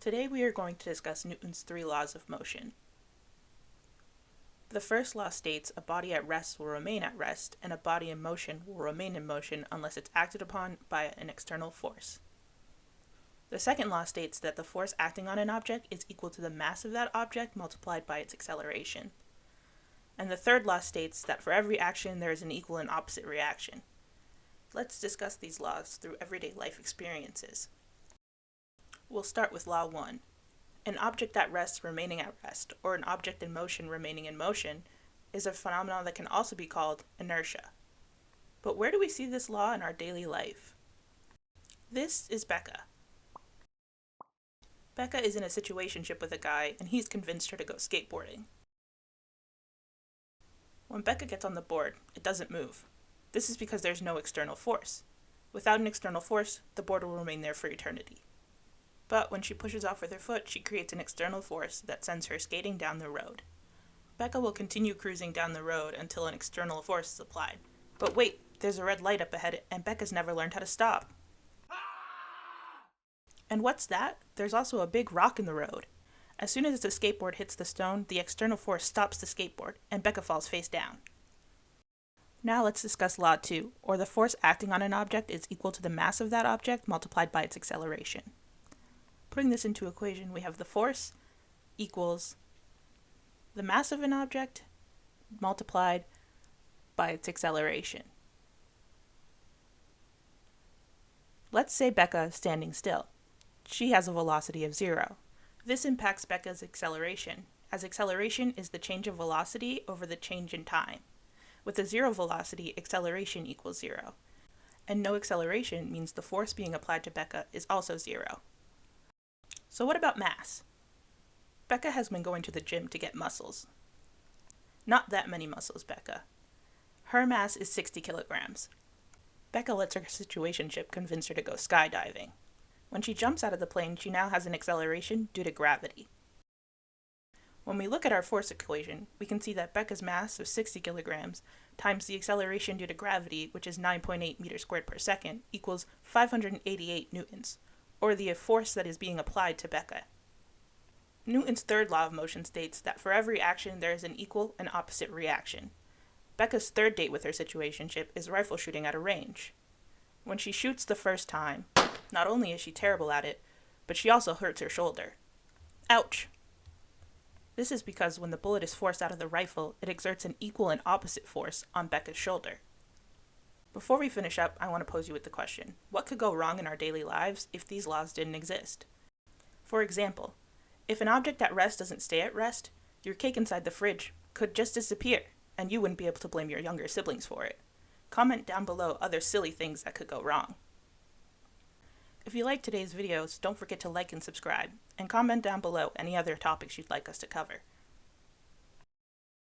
Today we are going to discuss Newton's three laws of motion. The first law states a body at rest will remain at rest, and a body in motion will remain in motion unless it's acted upon by an external force. The second law states that the force acting on an object is equal to the mass of that object multiplied by its acceleration. And the third law states that for every action there is an equal and opposite reaction. Let's discuss these laws through everyday life experiences. We'll start with Law 1. An object at rest remaining at rest, or an object in motion remaining in motion, is a phenomenon that can also be called inertia. But where do we see this law in our daily life? This is Becca. Becca is in a situationship with a guy, and he's convinced her to go skateboarding. When Becca gets on the board, it doesn't move. This is because there's no external force. Without an external force, the board will remain there for eternity. But when she pushes off with her foot, she creates an external force that sends her skating down the road. Becca will continue cruising down the road until an external force is applied. But wait, there's a red light up ahead, and Becca's never learned how to stop. And what's that? There's also a big rock in the road. As soon as the skateboard hits the stone, the external force stops the skateboard, and Becca falls face down. Now let's discuss Law 2, or the force acting on an object is equal to the mass of that object multiplied by its acceleration. Putting this into equation, we have the force equals the mass of an object multiplied by its acceleration. Let's say Becca is standing still. She has a velocity of 0. This impacts Becca's acceleration, as acceleration is the change of velocity over the change in time. With a 0 velocity, acceleration equals 0. And no acceleration means the force being applied to Becca is also 0. So what about mass? Becca has been going to the gym to get muscles. Not that many muscles, Becca. Her mass is 60 kilograms. Becca lets her situationship convince her to go skydiving. When she jumps out of the plane, she now has an acceleration due to gravity. When we look at our force equation, we can see that Becca's mass of 60 kilograms times the acceleration due to gravity, which is 9.8 meters squared per second, equals 588 newtons, or the force that is being applied to Becca. Newton's third law of motion states that for every action there is an equal and opposite reaction. Becca's third date with her situationship is rifle shooting at a range. When she shoots the first time, not only is she terrible at it, but she also hurts her shoulder. Ouch! This is because when the bullet is forced out of the rifle, it exerts an equal and opposite force on Becca's shoulder. Before we finish up, I want to pose you with the question, what could go wrong in our daily lives if these laws didn't exist? For example, if an object at rest doesn't stay at rest, your cake inside the fridge could just disappear, and you wouldn't be able to blame your younger siblings for it. Comment down below other silly things that could go wrong. If you liked today's videos, don't forget to like and subscribe, and comment down below any other topics you'd like us to cover.